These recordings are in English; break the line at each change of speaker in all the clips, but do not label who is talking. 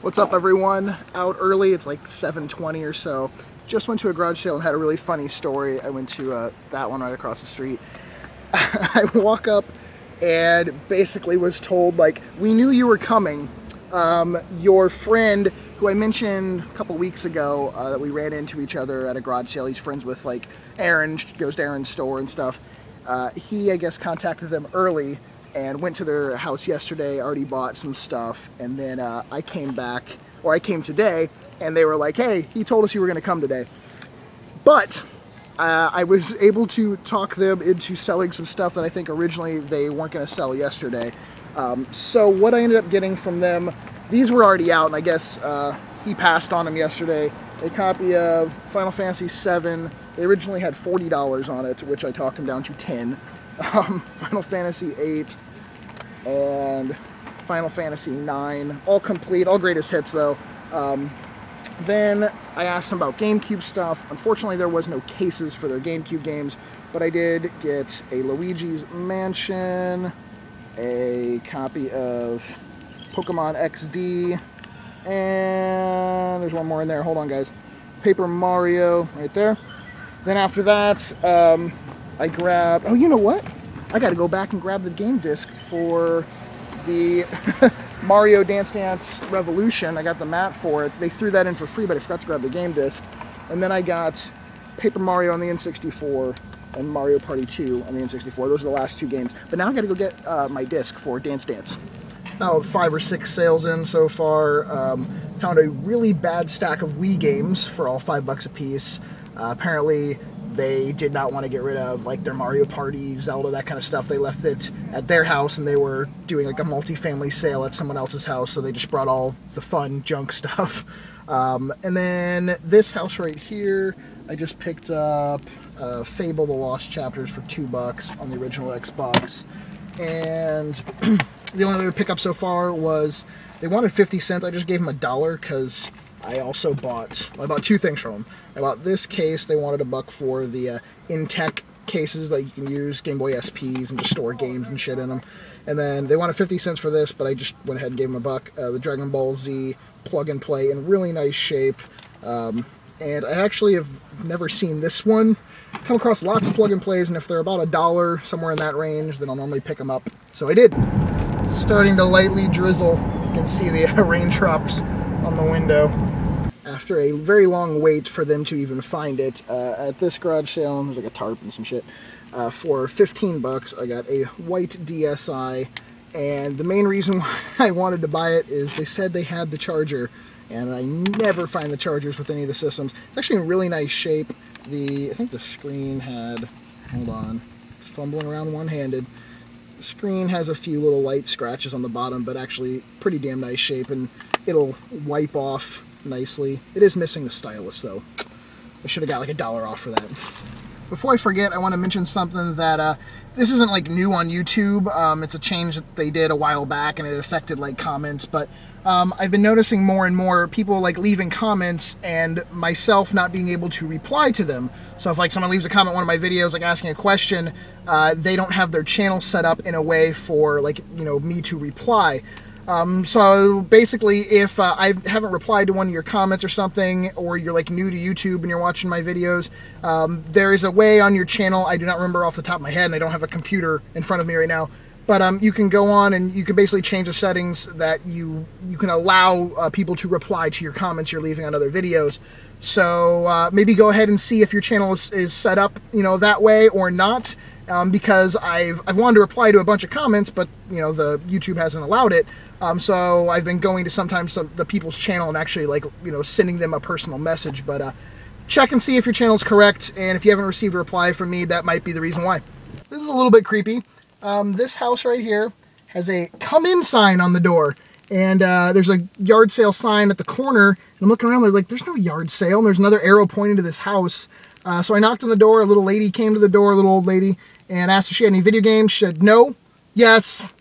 What's up, everyone? Out early, it's like 7:20 or so. Just went to a garage sale and had a really funny story. I went to that one right across the street. I walk up and basically was told, like, we knew you were coming. Your friend, who I mentioned a couple weeks ago, that we ran into each other at a garage sale, he's friends with, like, Aaron, goes to Aaron's store and stuff. He, I guess, contacted them early and went to their house yesterday, already bought some stuff, and then I came today, and they were like, hey, he told us you were going to come today. But I was able to talk them into selling some stuff that I think originally they weren't going to sell yesterday. So what I ended up getting from them, these were already out, and I guess he passed on them yesterday. A copy of Final Fantasy VII. They originally had $40 on it, which I talked him down to $10. Final Fantasy VIII and Final Fantasy IX, all complete, all greatest hits though. Then I asked him about GameCube stuff. Unfortunately, there was no cases for their GameCube games, but I did get a Luigi's Mansion, a copy of Pokemon XD, and there's one more in there. Hold on, guys. Paper Mario right there. Then after that, I grabbed, oh, you know what? I got to go back and grab the game disc for the Mario Dance Dance Revolution. I got the mat for it. They threw that in for free, but I forgot to grab the game disc. And then I got Paper Mario on the N64 and Mario Party 2 on the N64. Those are the last two games. But now I got to go get my disc for Dance Dance. About 5 or 6 sales in so far. Found a really bad stack of Wii games for all $5 a piece. Apparently, they did not want to get rid of, like, their Mario Party, Zelda, that kind of stuff. They left it at their house, and they were doing, like, a multi-family sale at someone else's house, so they just brought all the fun junk stuff. And then this house right here, I just picked up Fable: The Lost Chapters for $2 on the original Xbox. And the only other pickup so far was, they wanted 50 cents. I just gave them $1 because I also bought, I bought two things from them. I bought this case. They wanted $1 for the in-tech cases that you can use, Game Boy SPs, and just store games and shit in them. And then they wanted 50 cents for this, but I just went ahead and gave them $1. The Dragon Ball Z plug and play in really nice shape. And I actually have never seen this one. Come across lots of plug and plays, and if they're about $1, somewhere in that range, then I'll normally pick them up. So I did. It's starting to lightly drizzle. You can see the raindrops on the window. After a very long wait for them to even find it, at this garage sale, there's like a tarp and some shit, for $15 I got a white DSi, and the main reason why I wanted to buy it is they said they had the charger, and I never find the chargers with any of the systems. It's actually in really nice shape. I think the screen had, hold on, fumbling around one-handed. The screen has a few little light scratches on the bottom, but actually pretty damn nice shape, and it'll wipe off nicely. It is missing the stylus, though. I should have got like $1 off for that. Before I forget, I want to mention something that this isn't like new on YouTube. It's a change that they did a while back, and it affected like comments, but I've been noticing more and more people like leaving comments and myself not being able to reply to them. So if like someone leaves a comment on one of my videos like asking a question, they don't have their channel set up in a way for, like, you know, me to reply. So basically, if I haven't replied to one of your comments or something, or you're like new to YouTube and you're watching my videos, there is a way on your channel, I do not remember off the top of my head, and I don't have a computer in front of me right now, but you can go on and you can basically change the settings that you can allow people to reply to your comments you're leaving on other videos. So maybe go ahead and see if your channel is set up, you know, that way or not. Because I've wanted to reply to a bunch of comments, but, you know, the YouTube hasn't allowed it. So I've been going to sometimes the people's channel and actually, like, you know, sending them a personal message. But check and see if your channel's correct, and if you haven't received a reply from me, that might be the reason why. This is a little bit creepy. This house right here has a come in sign on the door, and there's a yard sale sign at the corner. And I'm looking around, like, there's no yard sale, and there's another arrow pointing to this house. So I knocked on the door. A little lady came to the door, a little old lady, and asked if she had any video games. She said no. Yes.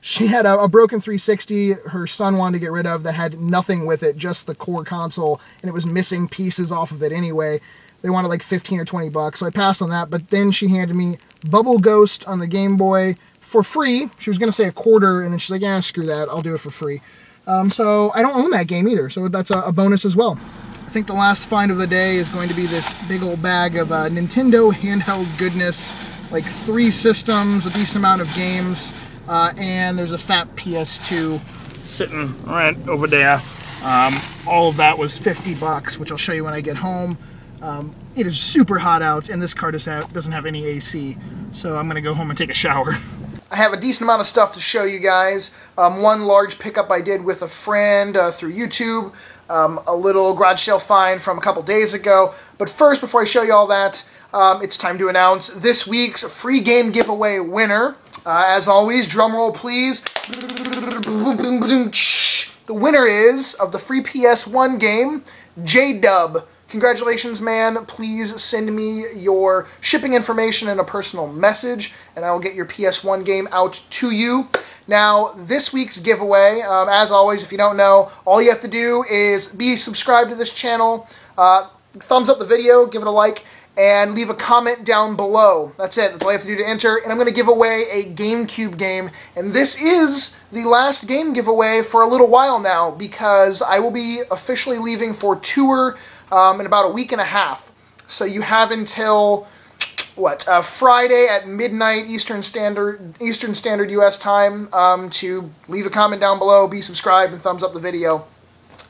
She had a broken 360 her son wanted to get rid of that had nothing with it, just the core console, and it was missing pieces off of it anyway. They wanted like 15 or 20 bucks, so I passed on that, but then she handed me Bubble Ghost on the Game Boy for free. She was going to say $1, and then she's like, yeah, screw that, I'll do it for free. So I don't own that game either, so that's a bonus as well. I think the last find of the day is going to be this big old bag of Nintendo handheld goodness, like 3 systems, a decent amount of games, and there's a fat PS2 sitting right over there. All of that was $50, which I'll show you when I get home. It is super hot out, and this car doesn't have any AC, so I'm going to go home and take a shower. I have a decent amount of stuff to show you guys. One large pickup I did with a friend through YouTube, a little garage sale find from a couple days ago. But first, before I show you all that, it's time to announce this week's free game giveaway winner. As always, drum roll please. The winner is, of the free PS1 game, J-Dub. Congratulations, man. Please send me your shipping information and a personal message, and I will get your PS1 game out to you. Now, this week's giveaway, as always, if you don't know, all you have to do is be subscribed to this channel, thumbs up the video, give it a like, and leave a comment down below. That's it. That's all you have to do to enter. And I'm going to give away a GameCube game. And this is the last game giveaway for a little while now, because I will be officially leaving for tour in about a week and a half. So you have until, Friday at midnight Eastern Standard US time to leave a comment down below, be subscribed, and thumbs up the video.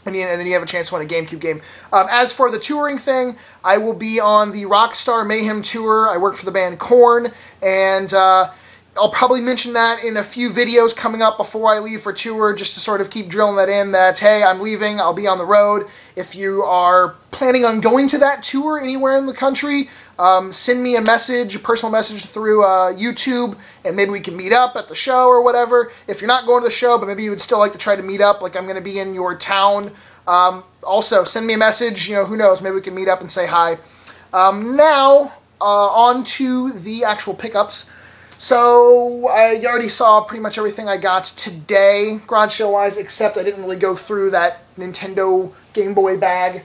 And then you have a chance to win a GameCube game. As for the touring thing, I will be on the Rockstar Mayhem Tour. I work for the band Korn, and I'll probably mention that in a few videos coming up before I leave for tour, just to sort of keep drilling that in, that, hey, I'm leaving, I'll be on the road. If you are planning on going to that tour anywhere in the country, send me a message, a personal message through YouTube, and maybe we can meet up at the show or whatever. If you're not going to the show, but maybe you would still like to try to meet up, like I'm going to be in your town, also send me a message, who knows, maybe we can meet up and say hi. Now, on to the actual pickups. So, I already saw pretty much everything I got today, garage sale-wise, except I didn't really go through that Nintendo Game Boy bag.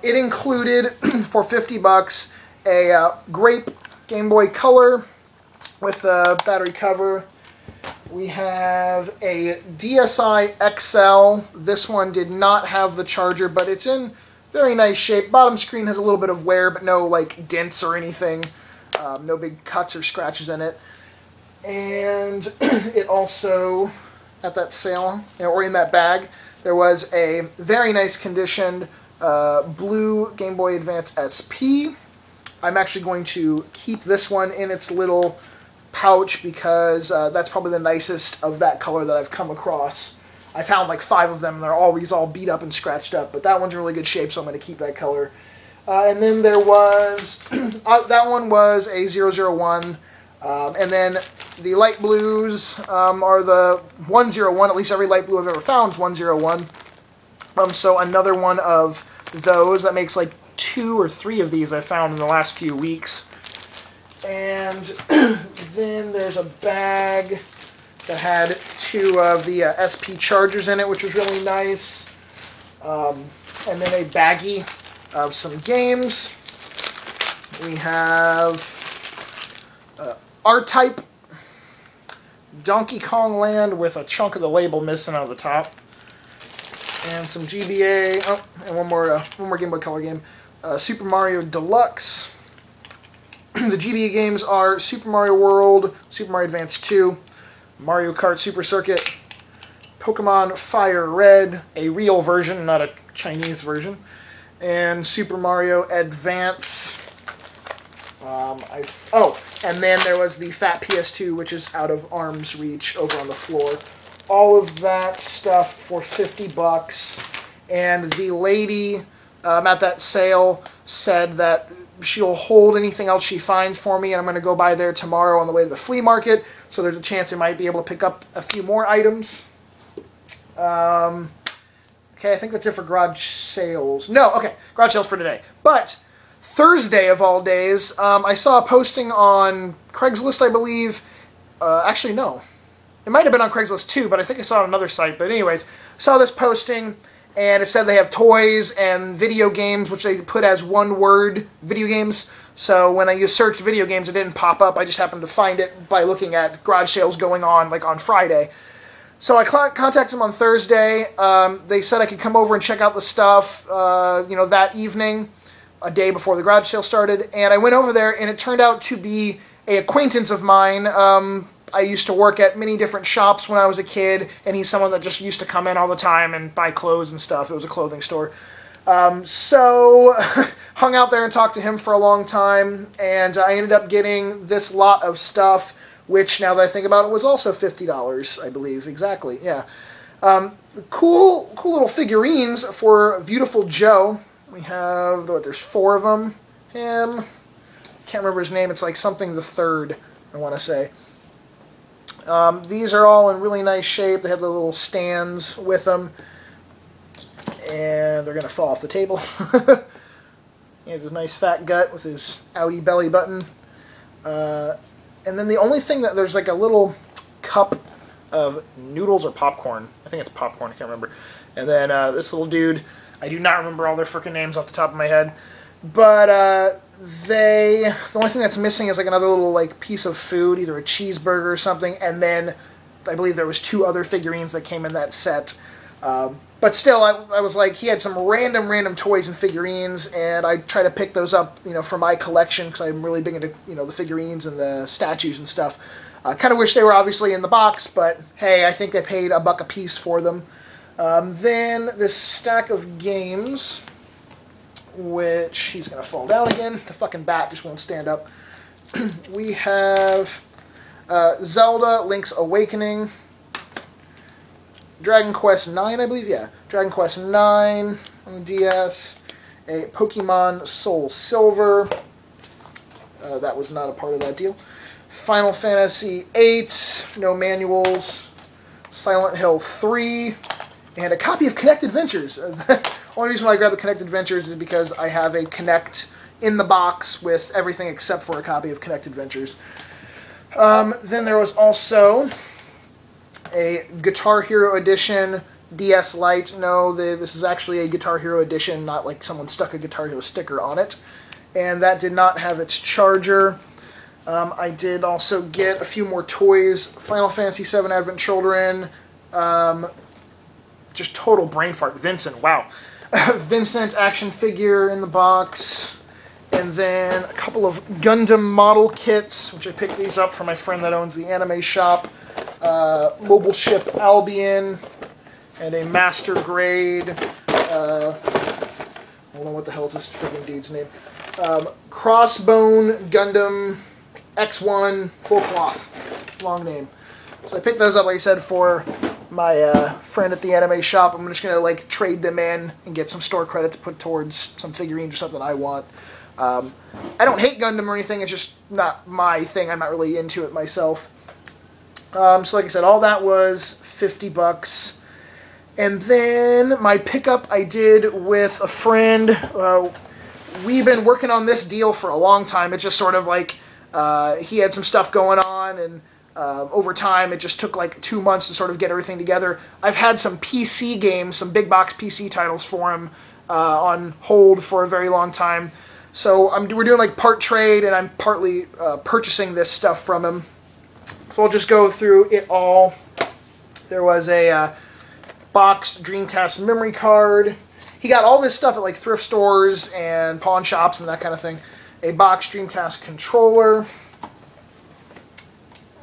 It included, for $50, a grape Game Boy Color with a battery cover. We have a DSi XL. This one did not have the charger, but it's in very nice shape. Bottom screen has a little bit of wear, but no like dents or anything. No big cuts or scratches in it. And it also, at that sale, or in that bag, there was a very nice conditioned blue Game Boy Advance SP. I'm actually going to keep this one in its little pouch because that's probably the nicest of that color that I've come across. I found like 5 of them, and they're always all beat up and scratched up, but that one's in really good shape, so I'm going to keep that color. And then there was, that one was a 001, and then the light blues are the 101, at least every light blue I've ever found is 101. So another one of those, that makes like 2 or 3 of these I found in the last few weeks. And then there's a bag that had 2 of the SP chargers in it, which was really nice. And then a baggie of some games. We have R-Type Donkey Kong Land with a chunk of the label missing out of the top. And some GBA, and one more Game Boy Color game. Super Mario Deluxe. The GBA games are Super Mario World, Super Mario Advance 2, Mario Kart Super Circuit, Pokemon Fire Red, a real version, not a Chinese version, and Super Mario Advance. And then there was the fat PS2, which is out of arm's reach over on the floor. All of that stuff for $50, and the lady at that sale said that she'll hold anything else she finds for me, and I'm going to go by there tomorrow on the way to the flea market, so there's a chance I might be able to pick up a few more items. Okay, I think that's it for garage sales. No, okay, garage sales for today. But Thursday of all days, I saw a posting on Craigslist, I believe. Actually, no. It might have been on Craigslist too, but I think I saw it on another site. But anyways, saw this posting, and it said they have toys and video games, which they put as one word, video games. So when I searched video games, it didn't pop up. I just happened to find it by looking at garage sales going on, like on Friday. So I contacted them on Thursday. They said I could come over and check out the stuff, that evening, a day before the garage sale started. And I went over there, and it turned out to be an acquaintance of mine. I used to work at many different shops when I was a kid, and he's someone that just used to come in all the time and buy clothes and stuff. It was a clothing store. So hung out there and talked to him for a long time, and I ended up getting this lot of stuff, which, now that I think about it, was also $50, I believe. Exactly, yeah. Cool little figurines for Beautiful Joe. We have, there's 4 of them. Him, can't remember his name. It's like something the Third, I want to say. These are all in really nice shape. They have the little stands with them. And they're going to fall off the table. He has a nice fat gut with his outie belly button. And then the only thing that there's like a little cup of noodles or popcorn. I think it's popcorn, I can't remember. And then this little dude, I do not remember all their frickin' names off the top of my head. But the only thing that's missing is like another little like piece of food, either a cheeseburger or something. And then I believe there was 2 other figurines that came in that set. But still, I was like, he had some random toys and figurines, and I try to pick those up, for my collection, because I'm really big into, the figurines and the statues and stuff. Kind of wish they were obviously in the box, but hey, I think they paid $1 a piece for them. Then this stack of games, which he's going to fall down again. The fucking bat just won't stand up. We have Zelda Link's Awakening. Dragon Quest 9, I believe, yeah. Dragon Quest 9 on the DS. A Pokemon Soul Silver. That was not a part of that deal. Final Fantasy 8, no manuals. Silent Hill 3, and a copy of Kinect Adventures. The only reason why I grabbed the Kinect Adventures is because I have a Kinect in the box with everything except for a copy of Kinect Adventures. Then there was also a Guitar Hero Edition DS Lite. No, this is actually a Guitar Hero Edition, not like someone stuck a Guitar Hero sticker on it. And that did not have its charger. I did also get a few more toys. Final Fantasy VII Advent Children. Just total brain fart. Vincent, wow. Vincent action figure in the box. And then a couple of Gundam model kits, which I picked these up from my friend that owns the anime shop. Mobile Ship Albion, and a Master Grade, hold on, what the hell is this freaking dude's name? Crossbone Gundam X1 Full Cloth. Long name. So I picked those up, like I said, for my friend at the anime shop. I'm just going to like trade them in and get some store credit to put towards some figurines or something I want. I don't hate Gundam or anything, it's just not my thing. I'm not really into it myself. So like I said, all that was $50. And then my pickup I did with a friend. We've been working on this deal for a long time. It's just sort of like he had some stuff going on, and over time it just took like 2 months to sort of get everything together. I've had some PC games, some big box PC titles for him on hold for a very long time. So we're doing like part trade, and I'm partly purchasing this stuff from him. So I'll just go through it all. There was a boxed Dreamcast memory card. He got all this stuff at like thrift stores and pawn shops and that kind of thing. A boxed Dreamcast controller.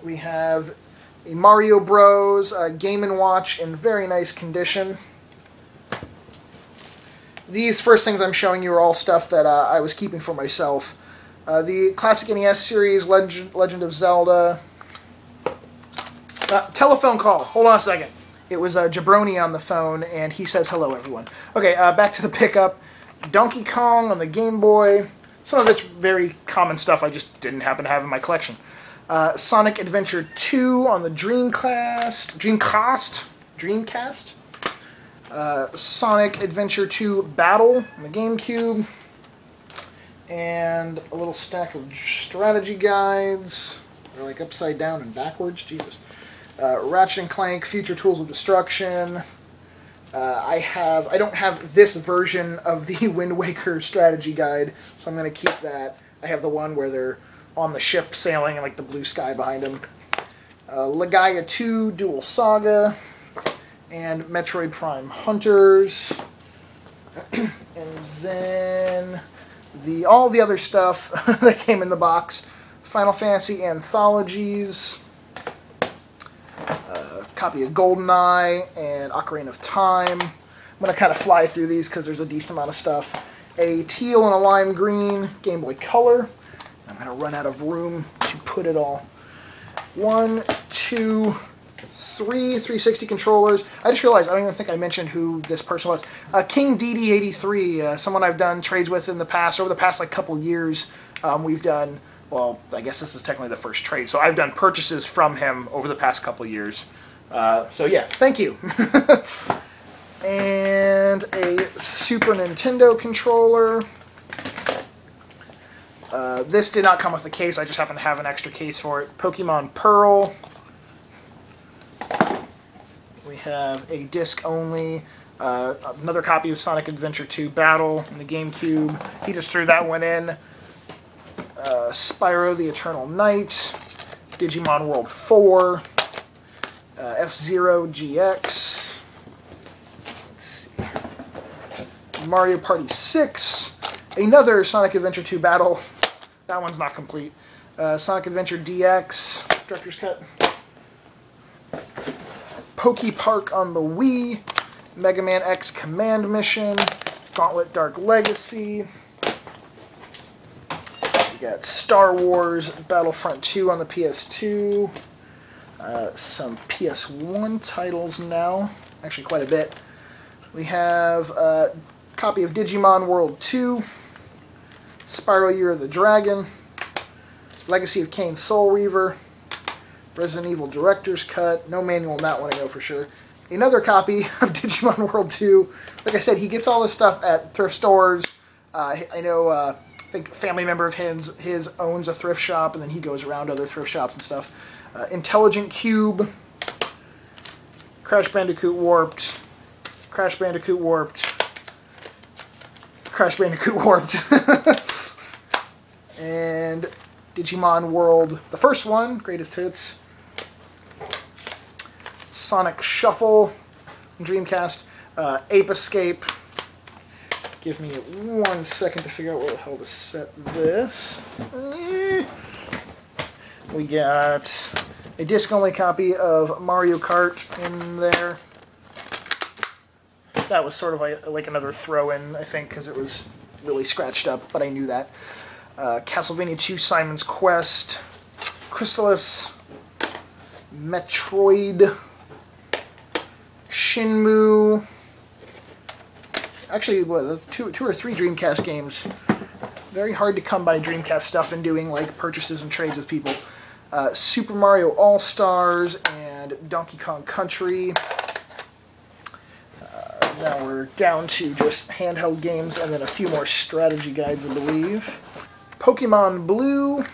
We have a Mario Bros. Game & Watch in very nice condition. These first things I'm showing you are all stuff that I was keeping for myself. The classic NES series, Legend of Zelda. Telephone call. Hold on a second. It was Jabroni on the phone, and he says hello, everyone. Okay, back to the pickup. Donkey Kong on the Game Boy. Some of it's very common stuff I just didn't happen to have in my collection. Sonic Adventure 2 on the Dreamcast. Sonic Adventure 2 Battle on the GameCube. And a little stack of strategy guides. They're like upside down and backwards. Jesus. Ratchet & Clank Future Tools of Destruction. I don't have this version of the Wind Waker strategy guide, so I'm going to keep that. I have the one where they're on the ship sailing and like the blue sky behind them. Legaia 2 Dual Saga. and Metroid Prime Hunters. And then all the other stuff that came in the box. Final Fantasy Anthologies, a copy of GoldenEye and Ocarina of Time. I'm going to kind of fly through these because there's a decent amount of stuff. A teal and a lime green Game Boy Color. I'm going to run out of room to put it all. 1, 2, 3 360 controllers. I just realized I don't even think I mentioned who this person was. King DD83, someone I've done trades with in the past. Over the past like couple years, we've done, well, I guess this is technically the first trade. So I've done purchases from him over the past couple years. So yeah, thank you. And a Super Nintendo controller. This did not come with the case. I just happen to have an extra case for it. Pokemon Pearl. We have a disc only, another copy of Sonic Adventure 2 Battle in the GameCube. He just threw that one in. Spyro the Eternal Knight, Digimon World 4, F-Zero GX, let's see, Mario Party 6, another Sonic Adventure 2 Battle. That one's not complete. Sonic Adventure DX, Director's Cut. Poke Park on the Wii, Mega Man X Command Mission, Gauntlet Dark Legacy. We got Star Wars Battlefront 2 on the PS2. Some PS1 titles now, actually quite a bit. We have a copy of Digimon World 2, Spyro Year of the Dragon, Legacy of Kain Soul Reaver, Resident Evil Director's Cut. No manual on that one, I know for sure. Another copy of Digimon World 2. Like I said, he gets all this stuff at thrift stores. I know, I think a family member of his owns a thrift shop, and then he goes around to other thrift shops and stuff. Intelligent Cube. Crash Bandicoot Warped. Crash Bandicoot Warped. Crash Bandicoot Warped. And Digimon World, the first one, Greatest Hits. Sonic Shuffle, Dreamcast, Ape Escape. Give me 1 second to figure out where the hell to set this. We got a disc-only copy of Mario Kart in there. That was sort of like another throw-in, I think, because it was really scratched up, but I knew that. Castlevania 2 Simon's Quest, Chrysalis, Metroid, Shenmue. Actually, what, two or three Dreamcast games. Very hard to come by Dreamcast stuff and doing like purchases and trades with people. Super Mario All-Stars and Donkey Kong Country. Now we're down to just handheld games and then a few more strategy guides, I believe. Pokemon Blue,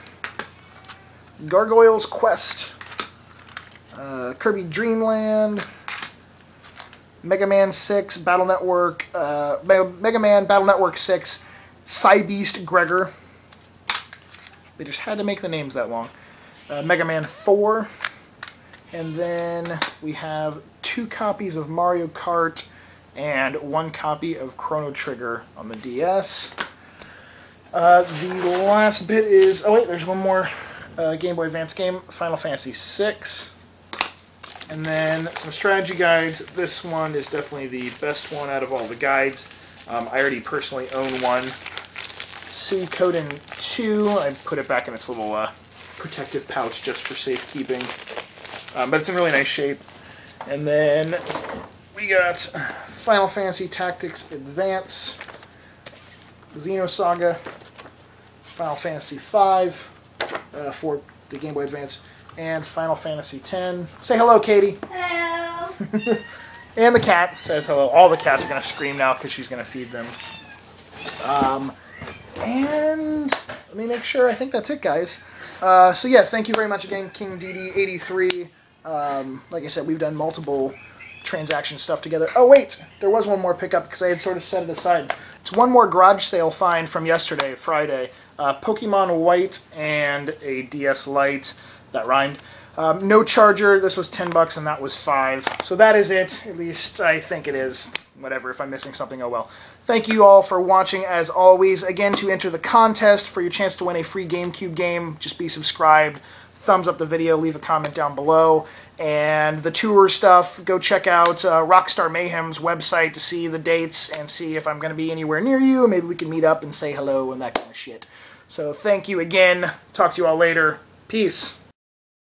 Gargoyle's Quest, Kirby Dream Land, Mega Man 6, Battle Network, Mega Man Battle Network 6, Psybeast Gregor. They just had to make the names that long. Mega Man 4, and then we have 2 copies of Mario Kart and 1 copy of Chrono Trigger on the DS. The last bit is, oh wait, there's one more Game Boy Advance game, Final Fantasy VI. And then some strategy guides. This one is definitely the best one out of all the guides. I already personally own one. Suikoden 2, I put it back in its little protective pouch just for safekeeping. But it's in really nice shape. And then we got Final Fantasy Tactics Advance, Xenosaga, Final Fantasy V for the Game Boy Advance, and Final Fantasy X. Say hello, Katie.
Hello.
And the cat says hello. All the cats are going to scream now because she's going to feed them. And let me make sure. I think that's it, guys. So yeah, thank you very much again, King DD83. Like I said, we've done multiple transaction stuff together. Oh wait, there was one more pickup because I had sort of set it aside. It's one more garage sale find from yesterday, Friday. Pokemon White and a DS Lite, that rhymed. No charger, this was 10 bucks and that was 5. So that is it, at least I think it is. Whatever, if I'm missing something, oh well. Thank you all for watching as always. Again, to enter the contest for your chance to win a free GameCube game, just be subscribed, thumbs up the video, leave a comment down below. And the tour stuff, go check out Rockstar Mayhem's website to see the dates and see if I'm going to be anywhere near you. Maybe we can meet up and say hello and that kind of shit. So thank you again. Talk to you all later. Peace.